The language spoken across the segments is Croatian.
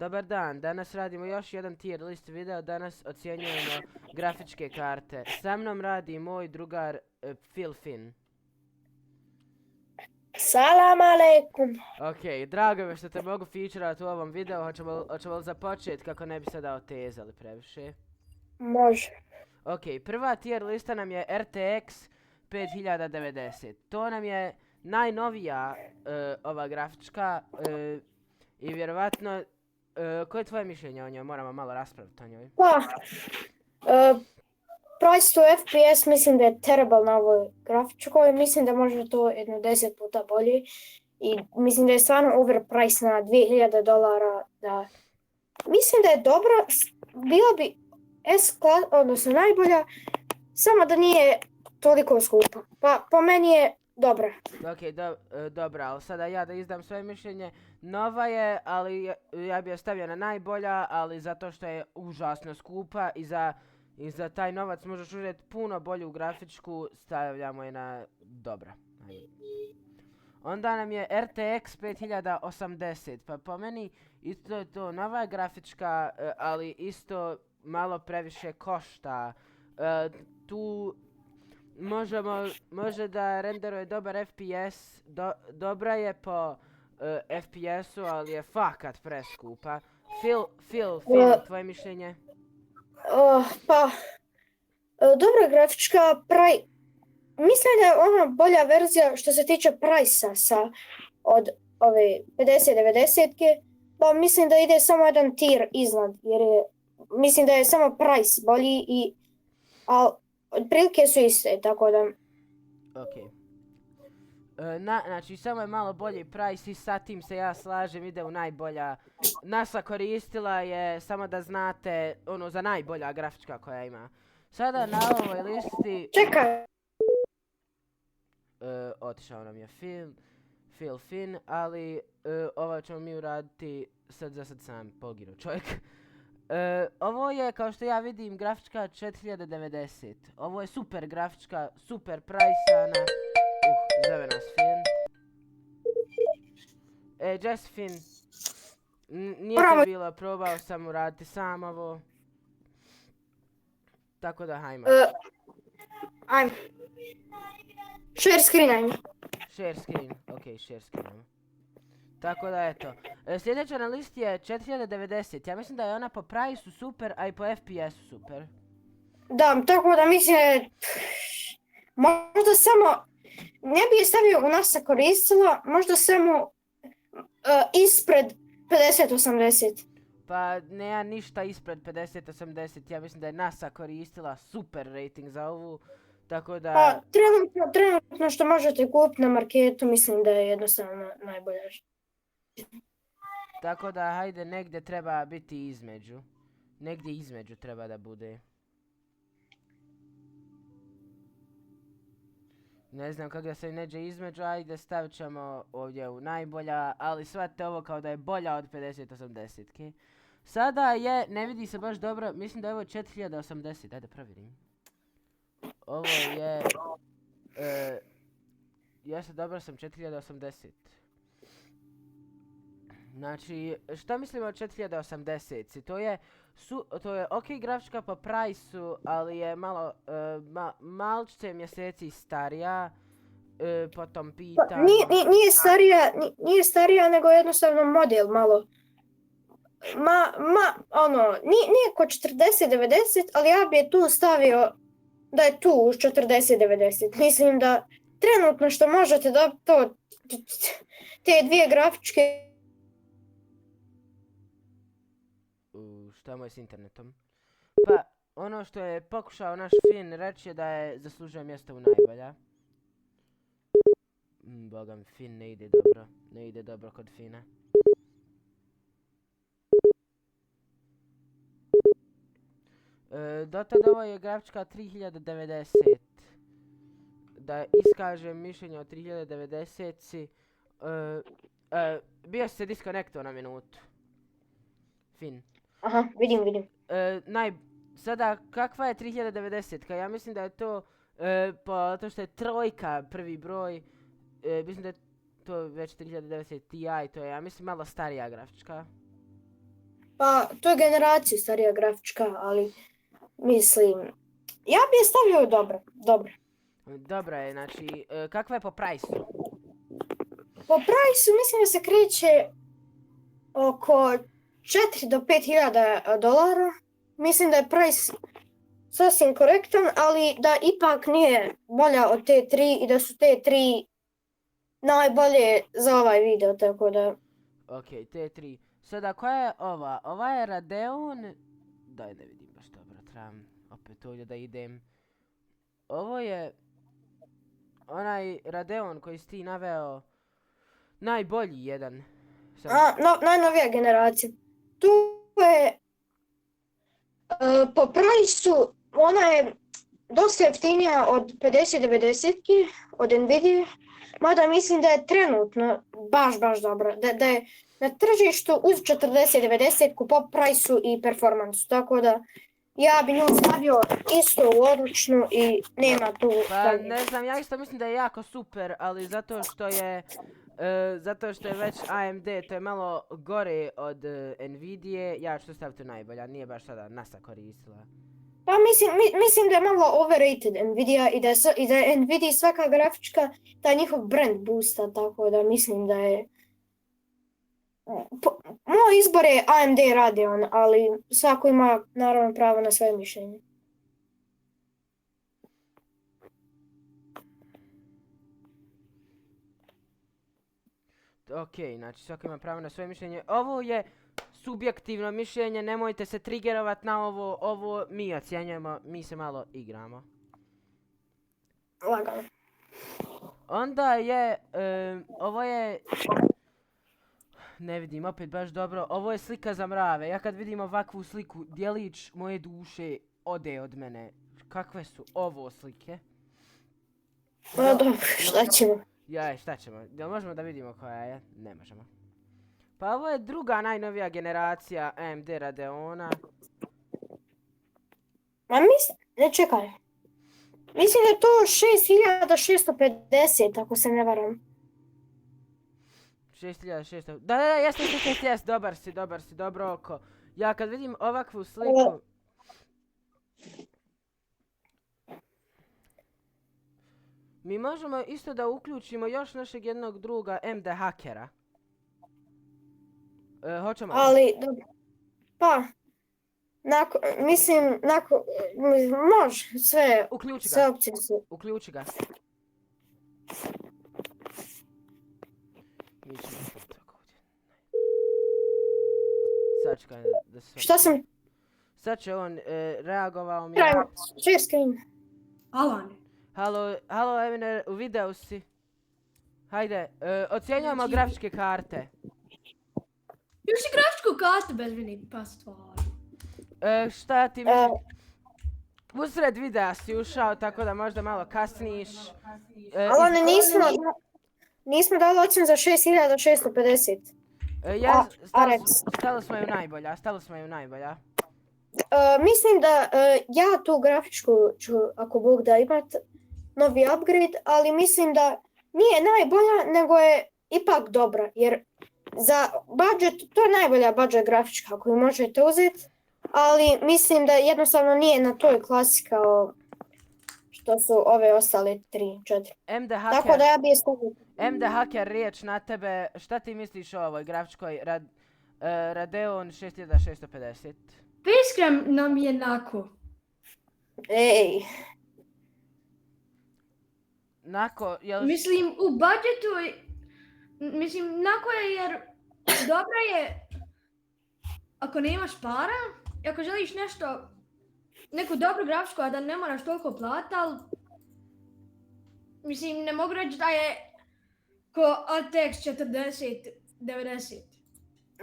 Dobar dan, danas radimo još jedan tier list video, danas ocjenjujemo grafičke karte. Sa mnom radi moj drugar Phil Finn. Salam aleikum. Ok, drago mi što te mogu featurati u ovom videu, hoćemo li započeti kako ne bi sada otezali previše? Može. Ok, prva tier lista nam je RTX 5090. To nam je najnovija ova grafička i vjerovatno, koje je tvoje mišljenje o njoj? Moramo malo raspraviti o njoj. Pa, price to FPS mislim da je terrible na ovoj grafičkoj. Mislim da može to jedno 10 puta bolje. I mislim da je stvarno overprice na $2000. Da. Mislim da je dobra, bila bi odnosno najbolja, samo da nije toliko skupa. Pa po meni je dobra. Ok, dobra, ali sada ja da izdam svoje mišljenje. Nova je, ali ja bi je stavio na najbolja, ali zato što je užasno skupa i za taj novac možeš uzeti puno bolju grafičku, stavljamo je na dobra. Onda nam je RTX 5080, pa po meni isto je to nova grafička, ali isto malo previše košta. Tu može da renderuje dobar FPS, dobra je po FPS-u, ali je fakat preskupa. Phil, tvoje mišljenje? Pa, dobra grafička, mislim da je ona bolja verzija što se tiče price-a od ove 50-90-ke, pa mislim da ide samo jedan tier iznad, jer mislim da je samo price bolji, ali otprilike su iste, tako da... Ok. Znači, samo je malo bolji price i sa tim se ja slažem, ide u najbolja. NASA koristila je, samo da znate, za najbolja grafička koja ima. Sada na ovoj listi... Čekaj! Otišao nam je Phil Finn, ali ovo ćemo mi uraditi za sad sam poginu čovjek. Ovo je, kao što ja vidim, grafička 4090. Ovo je super grafička, super price-ana. Zove nas Finn. Jess Finn, nije to bilo, probao sam uraditi sam ovo. Tako da hajmo. Ajmo. Share screen, ajmo. Share screen, ok, share screen. Tako da eto. Sljedeća na listi je 4090. Ja mislim da je ona po price-u super, a i po FPS-u super. Da, tako da mislim možda samo, ne bi je stavio u NASA koristila, možda samo ispred 5080. Pa nema ništa ispred 5080, ja mislim da je NASA koristila super rating za ovu, tako da... Pa trenutno što možete kupiti na marketu, mislim da je jednostavno najbolja. Tako da hajde, negdje treba biti između. Negdje između treba da bude. Ne znam kako da se neđe između, ajde stavit ćemo ovdje u najbolja, ali shvatite ovo kao da je bolja od 5080. Sada je, ne vidi se baš dobro, mislim da je ovo 4080, ajde provjerim. Ovo je... Jeste, dobro sam, 4080. Znači, šta mislimo o 4080? To je ok grafička po price-u, ali je malo, malčice mjeseci starija, po tom pitanju. Nije starija, nego jednostavno model malo. Nije ko 4090, ali ja bi je tu stavio da je tu uz 4090. Mislim da trenutno što možete da te dvije grafičke... Šta mu je s internetom? Pa, ono što je pokušao naš Finn reći je da je zaslužio mjesto u najbolja. Boga mi, Finn ne ide dobro. Ne ide dobro kod Fina. Dotad ovo je grafička 3090. Da iskažem mišljenje o 3090-ci. Bio se disconnectao na minutu. Finn. Aha, vidim. Sada, kakva je 3090? Ja mislim da je to, to što je trojka prvi broj, mislim da je to već 3090 Ti, to je, ja mislim, malo starija grafička. Pa, to je generacija starija grafička, ali mislim, ja bi je stavio dobro. Dobra je, znači, kakva je po price-u? Po price mislim da se kreće oko 4 do 5 hiljada dolara. Mislim da je price sasvim korektan, ali da ipak nije bolja od te 3 i da su te 3 najbolje za ovaj video, tako da... Ok, T3. Sada, koja je ova? Ova je Radeon... Daj, ne vidim baš dobro, trebam opet ovdje da idem. Ovo je... onaj Radeon koji si ti naveo... najbolji jedan. Najnovija generacija. Tu je... po price-u ona je dosta jeftinija od 5090-ki, od Nvidia, mada mislim da je trenutno baš dobra, da je na tržištu uz 4090 po price-u i performansu, tako da ja bi nju stavio isto u odličnu i nema tu... Pa ne znam, ja isto mislim da je jako super, ali zato što je već AMD, to je malo gore od Nvidije, ja ću to staviti najbolja, nije baš sada NASA koristila. Pa mislim da je malo overrated Nvidia i da je Nvidia svaka grafička taj njihov brand boosta, tako da mislim da je... Moj izbor je AMD Radeon, ali svako ima naravno pravo na svoje mišljenje. Ok, znači svako ima pravo na svoje mišljenje. Ovo je subjektivno mišljenje, nemojte se triggerovat na ovo, ovo mi ocjenjujemo, mi se malo igramo. Lagano. Onda je, ovo je, ne vidim opet baš dobro, ovo je slika za mrave. Ja kad vidim ovakvu sliku, djelić moje duše ode od mene. Kakve su ovo slike? Pa dobro, šta ćemo? Jaj, šta ćemo? Jel možemo da vidimo koja je? Ne možemo. Pa ovo je druga najnovija generacija AMD Radeona. Ma ne čekaj. Mislim da je to 6650, ako se ne varam. 6600. Da, jeste, dobar si, dobro oko. Ja kad vidim ovakvu sliku... Mi možemo isto da uključimo još našeg jednog druga MD Hakera. Hoćemo? Ali, dobro. Pa, može, sve opcije su. Uključi ga. Mi ćemo tako ovdje. Sad čekaj da se... Šta sam? Sad će on, reagovao mi... Share screen. Halo Emine, u videu si. Hajde, ocjenjujemo grafičke karte. Još i grafičku kartu bez meni, pa stvarno. Šta ti mislim? Usred videa si ušao, tako da možda malo kasniš. Ali nismo dali ocjenu za 6650. Stalo smo ju najbolja. Mislim da ja tu grafičku ću, ako Bog da, imat novi upgrade, ali mislim da nije najbolja, nego je ipak dobra, jer za budget, to je najbolja budget grafička koju možete uzeti, ali mislim da jednostavno nije na toj klasi kao što su ove ostale 3, 4. Tako da ja bi je stavio. MD Hacker, riječ na tebe, šta ti misliš o ovoj grafičkoj Radeon 6650? Iskreno nam je nako. Ej. Nako, jel... Mislim, u budžetu, nako je jer dobra je ako nemaš para i ako želiš neku dobru grafičku, a da ne moraš toliko plati, ali mislim, ne mogu reći da je ko RTX 4090.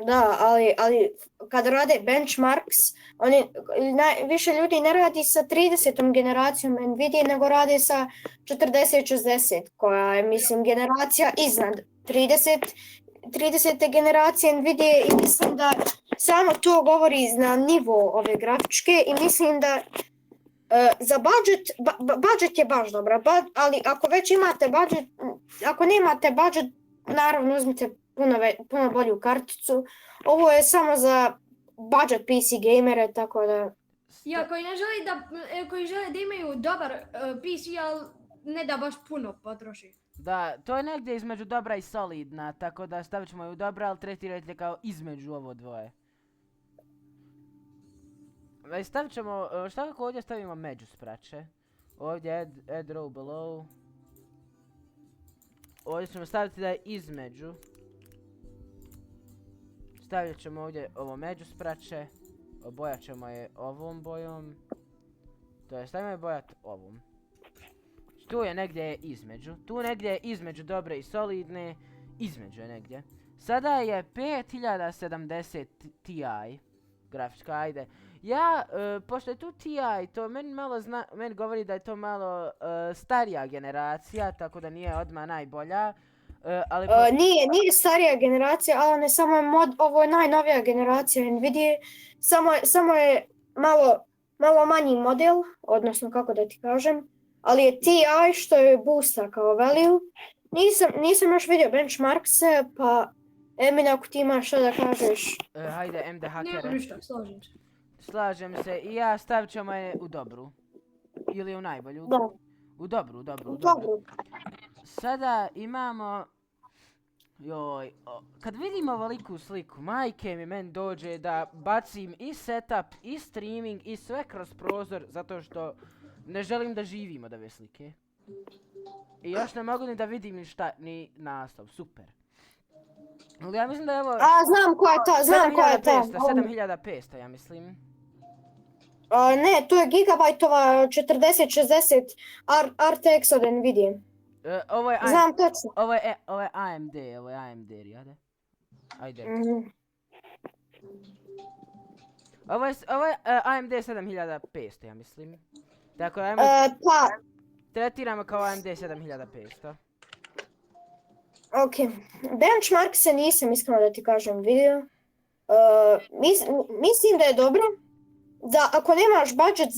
Da, ali kad rade benchmarks, više ljudi ne radi sa 30. generacijom Nvidia, nego rade sa 4060, koja je, mislim, generacija iznad 30. generacije Nvidia, i mislim da samo to govori na nivo ove grafičke i mislim da za budžet je baš dobra, ali ako već imate budžet, ako nemate budžet, naravno uzmite puno bolju karticu. Ovo je samo za budget PC gamere, tako da... Ja, koji žele da imaju dobar PC, ali ne da baš puno potroši. Da, to je negdje između dobra i solidna, tako da stavit ćemo ju dobra, ali tretirajte kao između ovo dvoje. Stavit ćemo, šta kako ovdje stavimo među spraće? Ovdje add row below. Ovdje ćemo staviti da je između. Stavit ćemo ovdje ovo među spraće. Obojat ćemo je ovom bojom. To je, stavimo je bojat ovom. Tu je negdje između. Tu negdje je između dobre i solidne. Između je negdje. Sada je 5070 Ti. Grafička, ajde. Ja, pošto je tu Ti, to meni govori da je to malo starija generacija, tako da nije odmah najbolja. Ali Nije starija generacija, ali ne samo ovo je najnovija generacija Nvidia, samo je malo manji model, odnosno kako da ti kažem, ali je Ti što je boosta kao value. Nisam još vidio benchmarkse, pa Emine, ako ti imaš što da kažeš. Hajde, MD hakere. Nema ništa, slažem se. Slažem se i ja stavit ćemo je u dobru. Ili u najbolju. Da. U dobru. Dobro. Sada imamo... kad vidim ovoliku sliku, majke mi meni dođe da bacim i setup, i streaming, i sve kroz prozor, zato što ne želim da živim od ove slike. I još ne mogu ni da vidim ni naslov, super. Ali ja mislim da je ovo... Znam koja je ta. 7500, ja mislim. Ne, to je gigabajtova 4060 RTX od Nvidia. Ovo je Znam točno. Ovo je AMD, jade? Ajde. Ovo je AMD 7500, ja mislim. Tako ajmo... Tretiramo kao AMD 7500. Ok, benchmark se nisam iskreno da ti kažem vidio. Mislim da je dobro da ako imaš budget,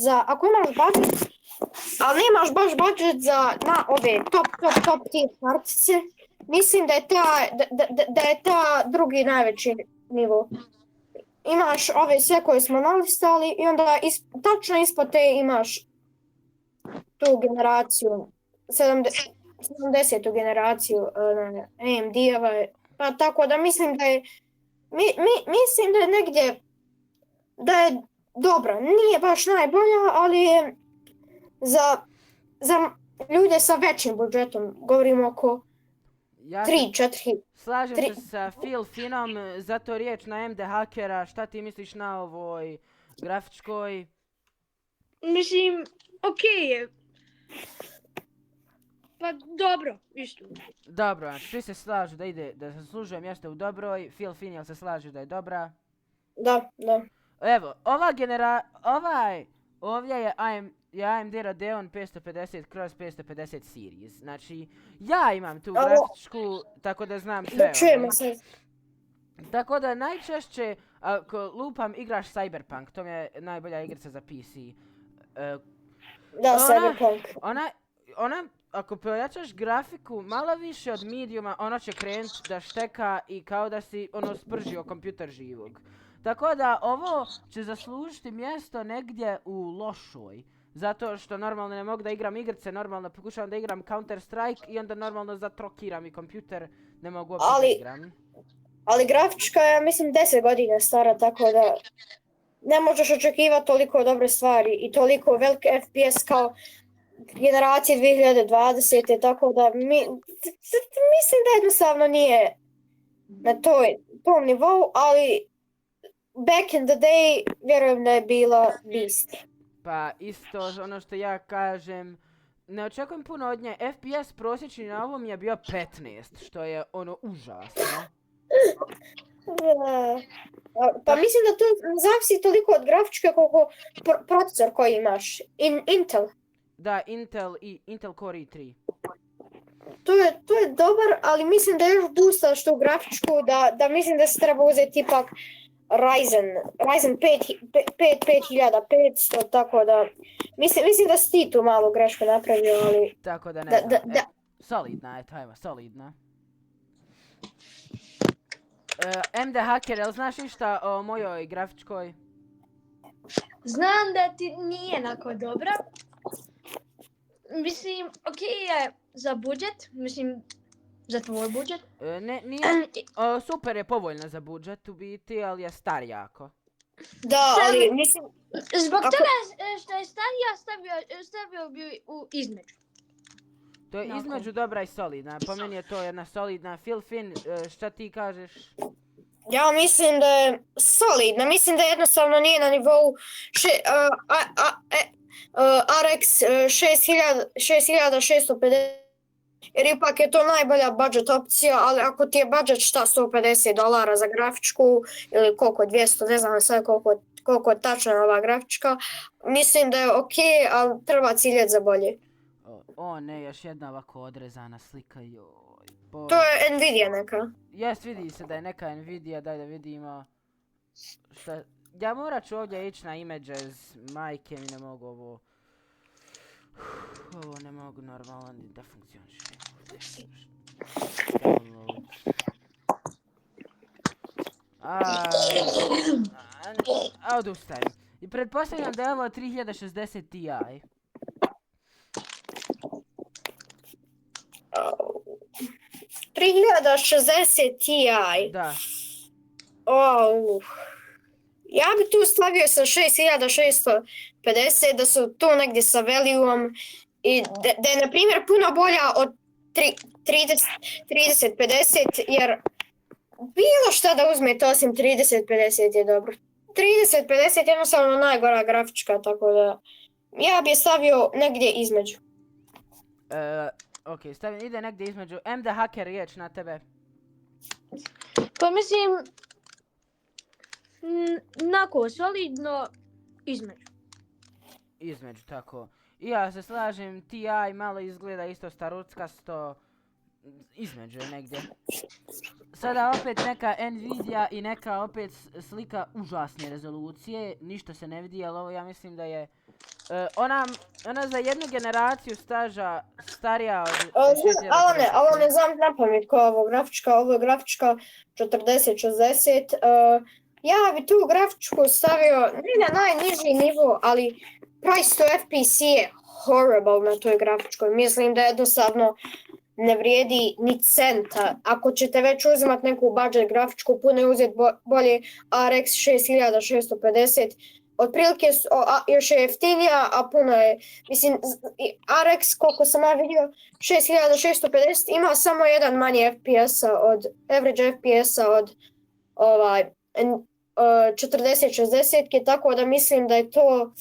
ali nemaš baš budget za ove top tier kartice, mislim da je ta drugi najveći nivo. Imaš ove sve koje smo nalistali i onda tačno ispod te imaš tu generaciju, 70. generaciju AMD-ova, pa tako da mislim da je negdje da je dobra, nije baš najbolja, ali je za ljude sa većim budžetom, govorimo oko 3-4. Slažem se sa Phil Finom, zato riječ na MD hakera, šta ti misliš na ovoj grafičkoj? Mislim, okej je. Pa dobro, isto. Dobro, znači svi se slažu da zaslužuje mjesto u dobroj, Phil Fin jel se slaže da je dobra? Da. Evo, ovdje je AMD Radeon 550 kroz 550 series, znači ja imam tu grafičku, tako da znam sve. Čujemo se. Tako da najčešće, ako lupam, igraš Cyberpunk, to mi je najbolja igrica za PC. Da, Cyberpunk. Ona, ako pojačaš grafiku malo više od mediuma, ona će krenut da šteka i kao da si spržio kompjuter živog. Tako da ovo će zaslužiti mjesto negdje u lošoj. Zato što normalno ne mogu da igram igrice, normalno pokušavam da igram Counter Strike i onda normalno zatrokiram i kompjuter, ne mogu uopće da igram. Ali grafička je, mislim, 10 godina stara, tako da ne možeš očekivati toliko dobre stvari i toliko velike FPS kao generacije 2020. Tako da mislim da jednostavno nije na tom nivou, ali back in the day vjerujem da je bila beast. Pa isto ono što ja kažem, ne očekujem puno od nje. FPS prosječni na ovom je bio 15, što je užasno. Pa mislim da to zavisi toliko od grafičke koliko procesor koji imaš. Intel. Da, Intel Core i3. To je dobar, ali mislim da još boostaš tu grafičku, da mislim da se treba uzeti ipak Ryzen 5500, tako da mislim da si ti tu malo grešku napravio, ali... Tako da ne znam, solidna je, to solidna. MD Hacker, jel znaš išta o mojoj grafičkoj? Znam da ti nije onako dobra. Mislim, okej je za budžet, mislim, za tvoj budžet. Nije, super je povoljna za budžet u biti, ali je star jako. Da, ali mislim... Zbog toga što je starija stavio bi u između. To je između dobra i solidna. Po meni je to jedna solidna. Filfin, šta ti kažeš? Ja mislim da je solidna, mislim da jednostavno nije na nivou RX 6650, jer ipak je to najbolja budget opcija, ali ako ti je budget $150 za grafičku ili koliko, 200, ne znam sad koliko je tačna ova grafička, mislim da je ok, ali treba ciljati za bolje. O ne, još jedna ovako odrezana slika, joj. To je Nvidia neka. Jes, vidi se da je neka Nvidia, daj da vidimo. Šta... Ja morat ću ovdje ići na images, majke mi ne mogu ovo. Ovo ne mogu normalno da funkcioniše. Odustajem. I pretpostavljam da je ovo 3060 Ti. 3060 Ti. Da. Ja bi tu stavio sa 6650, da su tu negdje sa value-om i da je na primjer puno bolja od 3050, jer bilo šta da uzmete osim 3050 je dobro. 3050 je jednostavno najgora grafička, tako da ja bi je stavio negdje između. Ok, ide negdje između. MD Hacker, riječ na tebe. Pa mislim, onako solidno između. Između, tako. I ja se slažem, Ti malo izgleda isto staruckasto. Između je negdje. Sada opet neka Nvidia i neka opet slika užasne rezolucije. Ništa se ne vidi, ali ovo ja mislim da je... Ona za jednu generaciju staža starija od... Ovo ne znam napamet koja je ovo je grafička 4060. Ja bi tu grafičku stavio ne na najniži nivo, ali price to FPS je horrible na toj grafičkoj. Mislim da jednostavno ne vrijedi ni centa. Ako ćete već uzimati neku budget grafičku, puno je uzeti bolje RX 6650. Otprilike još je jeftinija, a puno je, mislim, RX, koliko sam ja vidio, 6650 ima samo jedan manje FPS-a od, average FPS-a od 4060, tako da mislim da je to,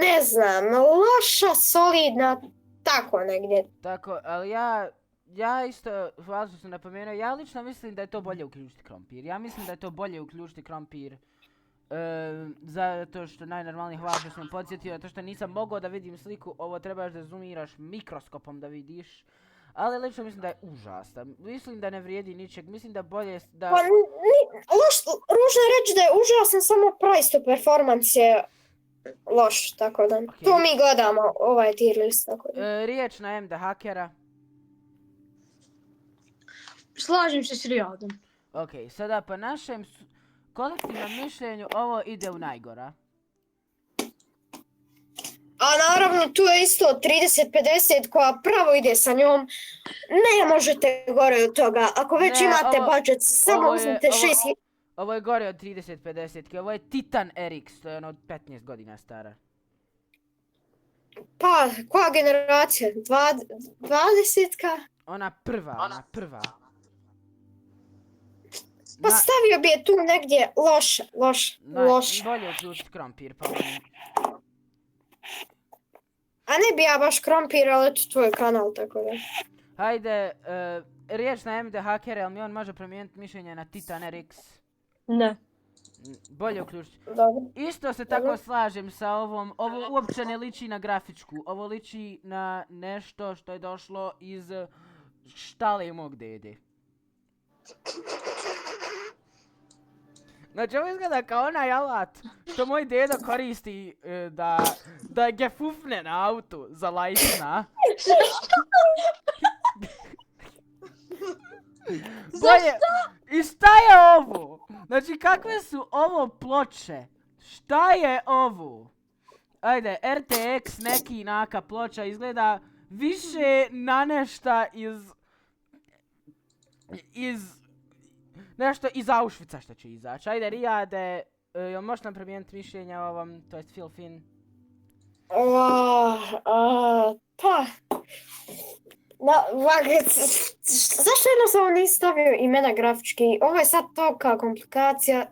ne znam, loša, solidna, tako negdje. Tako, ali ja isto, hvala što sam napomenuo, ja lično mislim da je to bolje uključiti krompir. Ja mislim da je to bolje uključiti krompir. Zato što najnormalnije hvala što sam podsjetio, zato što nisam mogao da vidim sliku, ovo trebaš da zoomiraš mikroskopom da vidiš. Ali lično mislim da je užasna, mislim da ne vrijedi ničeg, mislim da bolje da... Pa ružno reći da je užasan, samo price to performance je loš, tako da okay. Tu mi gledamo ovaj tier list, tako da. Riječ na MD Hackera. Slažem se s Rijadom. Ok, sada po našem kolektivnom mišljenju ovo ide u najgora. A naravno tu je isto 3050 koja pravo ide sa njom. Ne možete gore od toga. Ako već imate budget, samo uzmite 6... Ovo je gore od 3050, ovo je Titan RX, to je ono od 15 godina stara. Pa, koja generacija? 20-ka? Ona prva. Pa stavio bi je tu negdje loš. Bolje uključiti krompir, pa meni. A ne bi ja baš krompir, ali to tvoj kanal, tako da. Hajde, riječ na MD Hacker, ali mi on može promijeniti mišljenje na Titan RX? Ne. Bolje uključiti. Dobro. Isto se tako slažem sa ovom, ovo uopće ne liči na grafičku, ovo liči na nešto što je došlo iz štale mog dede. Znači ovo izgleda kao onaj alat što moj dedo koristi da ga fufne na autu za lajsna. Bolje... I šta je ovo? Znači, kakve su ovo ploče? Šta je ovo? Ajde, RTX neki naka ploča izgleda više nanešta nešto iz Auschwitza što će izaći. Ajde, Rijade, jel možeš nam promijeniti mišljenje o ovom, to jest Filfin? Pa... Zašto jednostavno nisi stavio imena grafički? Ovo je sad tolika komplikacija.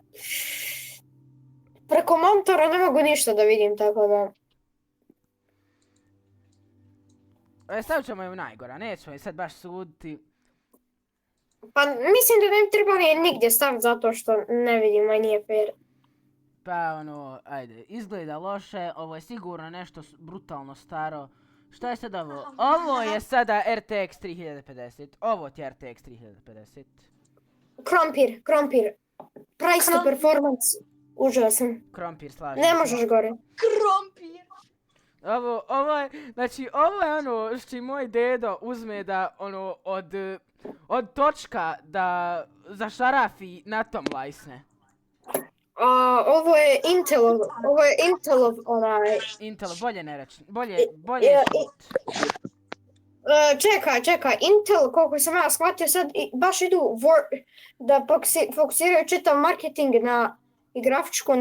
Preko monitora ne mogu ništa da vidim, tako da... Stavit ćemo je u najgora, nećemo je sad baš suditi. Pa mislim da ne bi trebali je nigdje staviti zato što ne vidim, a nije fair. Pa ono, ajde, izgleda loše, ovo je sigurno nešto brutalno staro. Šta je sad ovo? Ovo je sada RTX 3050, ovo ti je RTX 3050. Krompir. Price to performance, užasan. Krompir, slažem Ne se. možeš gore. Krompir. Ovo je, znači ovo je ono što moj dedo uzme da ono od točka da zašarafi na tom lajsne. Ovo je Intelov onaj... Intel, bolje ne reći, bolje je- šut. Čekaj, Intel, koliko sam ja shvatio sad, baš idu da fokusiraju čitav marketing i grafičku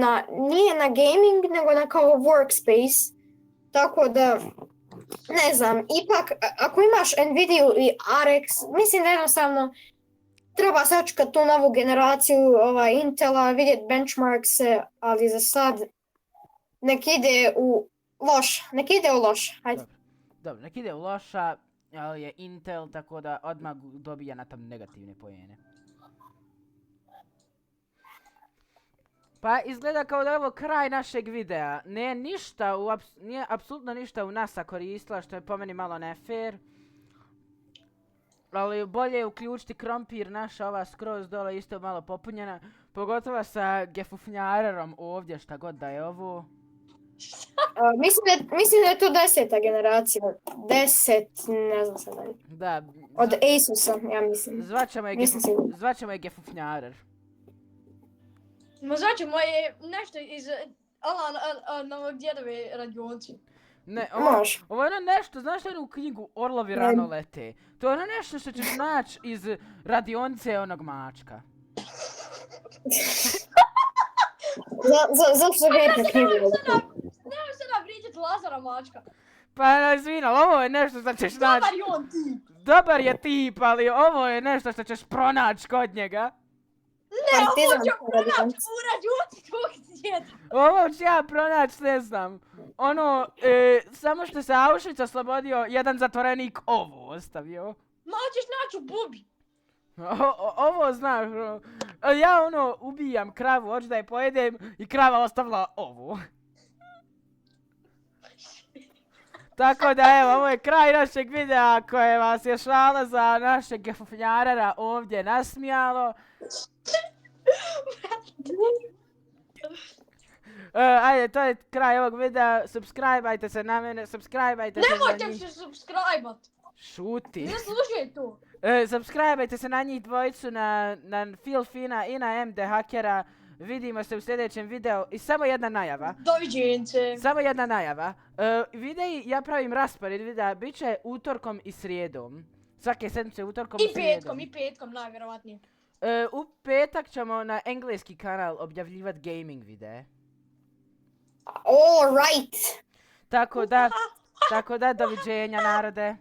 nije na gaming, nego na kao workspace. Tako da, ne znam, ipak, ako imaš Nvidia i RX, mislim da jednostavno treba sačekati tu novu generaciju Intela, vidjeti benchmarkse, ali za sad nek ide u loš, hajde. Dobro, nek ide u loša, ali je Intel, tako da odmah dobija na tam negativne pojene. Pa izgleda kao da je ovo kraj našeg videa. Nije apsolutno ništa u NASA koristila, što je po meni malo ne fair. Ali bolje je uključiti krompir, naša ova skroz dole isto malo popunjena. Pogotovo sa gefufnjarerom ovdje, šta god da je ovo. Mislim da je to 10. generacija. 10, ne znam sad dalje. Da. Od Asusa, ja mislim. Zvaćemo je gefufnjarer. Ma začemo je nešto iz Alan djedove radionci. Ne, Može. ovo je ono nešto, znaš onu knjigu Orlovi rano lete? To je ono nešto što ćeš naći iz radionice onog mačka. Zašto hejte knjigu? Nemoj sada vrijeđati Lazara mačka. Pa izvina, ovo je nešto što ćeš naći. Dobar je on tip. Dobar je tip, ali ovo je nešto što ćeš pronaći kod njega. Ne, ovo Partizan ću radionici. pronaći u radionci tvojeg djeda. Ovo ću ja pronaći, ne znam. Ono, samo što se Auschwitz oslobodio, jedan zatvorenik ovo ostavio. Ma ćeš naći u bubi. Ovo znaš, ja ono ubijam kravu, hoću da je pojedem i krava ostavila ovo. Tako da evo, ovo je kraj našeg videa koje vas je šala za našeg gefufnjarera ovdje nasmijalo. Ajde, to je kraj ovog videa, subscribe-ajte se na mene, subscribe-ajte se na Nemojte njih. se subscribe-at. Šuti. Ne slušaj to. Subscribe-ajte se na njih dvojicu, na Filfina i na MD Hakera. Vidimo se u sljedećem videu i samo jedna najava. Doviđence. Samo jedna najava. Videi, ja pravim raspored videa, bit će utorkom i srijedom. Svake sedmice utorkom i srijedom. I petkom, najvjerovatnije. U petak ćemo na engleski kanal objavljivati gaming videe. All right. Tako da, doviđenja narode.